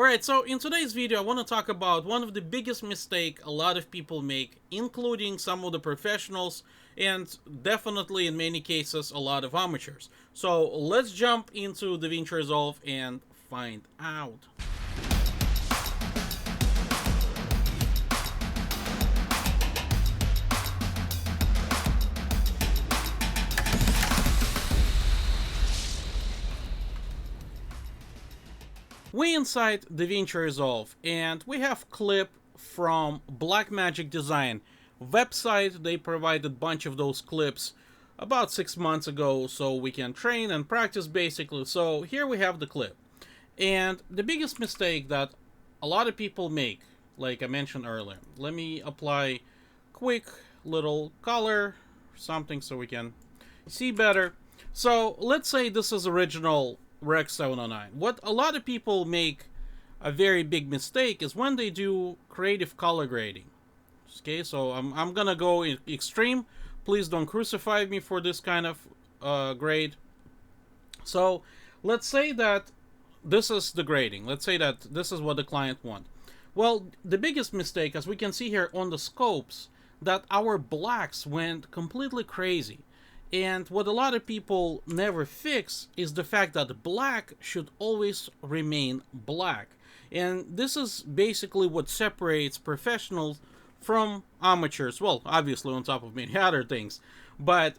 Alright, so in today's video I want to talk about one of the biggest mistakes a lot of people make, including some of the professionals and definitely in many cases a lot of amateurs. So let's jump into DaVinci Resolve and find out. We inside DaVinci Resolve and we have clip from Blackmagic Design website. They provided a bunch of those clips about 6 months ago so we can train and practice basically. So here we have the clip. And the biggest mistake that a lot of people make, like I mentioned earlier, let me apply quick little color something so we can see better. So let's say this is original Rec 709. What a lot of people make a very big mistake is when they do creative color grading. Okay, so I'm gonna go extreme. Please don't crucify me for this kind of grade. So let's say that this is the grading. Let's say that this is what the client wants. Well, the biggest mistake, as we can see here on the scopes, that our blacks went completely crazy. And what a lot of people never fix is the fact that black should always remain black. And this is basically what separates professionals from amateurs. Well, obviously on top of many other things. But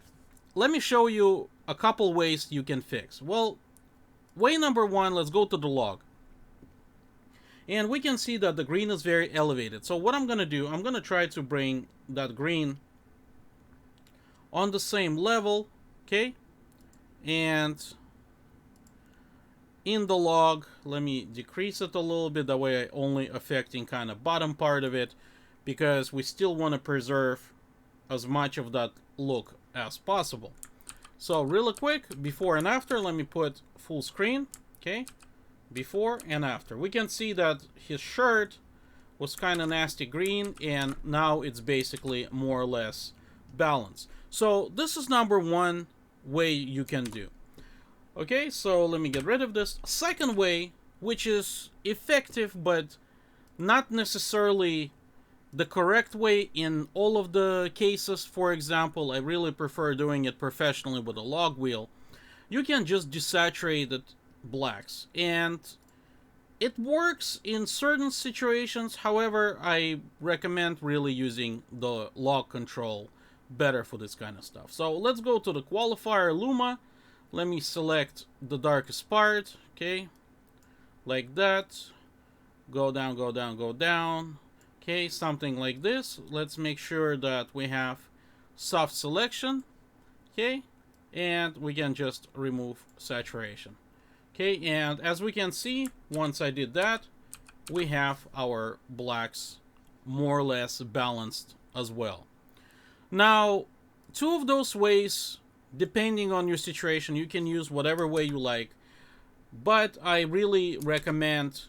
let me show you a couple ways you can fix. Well, way number one, let's go to the log. And we can see that the green is very elevated. So what I'm going to do, I'm going to try to bring that green on the same level, okay? And in the log, let me decrease it a little bit, that way I only affecting kind of bottom part of it, because we still want to preserve as much of that look as possible. So really quick, before and after, let me put full screen, okay? Before and after. We can see that his shirt was kind of nasty green, and now it's basically more or less balanced. So this is number one way you can do. Okay, so let me get rid of this. Second way, which is effective but not necessarily the correct way in all of the cases. For example, I really prefer doing it professionally with a log wheel. You can just desaturate the blacks, and it works in certain situations. However, I recommend really using the log control better for this kind of stuff. So let's go to the qualifier Luma. Let me select the darkest part, okay, like that. Go down, go down, go down. Okay, something like this. Let's make sure that we have soft selection, okay, and we can just remove saturation. Okay, and as we can see, once I did that, we have our blacks more or less balanced as well. Now, two of those ways, depending on your situation, you can use whatever way you like, but I really recommend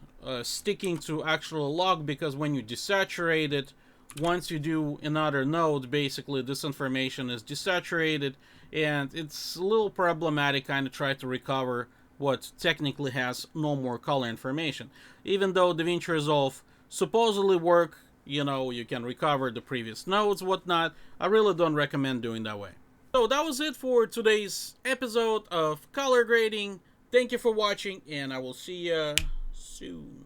sticking to actual log, because when you desaturate it, once you do another node, basically this information is desaturated, and it's a little problematic kind of try to recover what technically has no more color information. Even though DaVinci Resolve supposedly work, you know, you can recover the previous nodes, whatnot, I really don't recommend doing that way. So that was it for today's episode of color grading. Thank you for watching, and I will see you soon.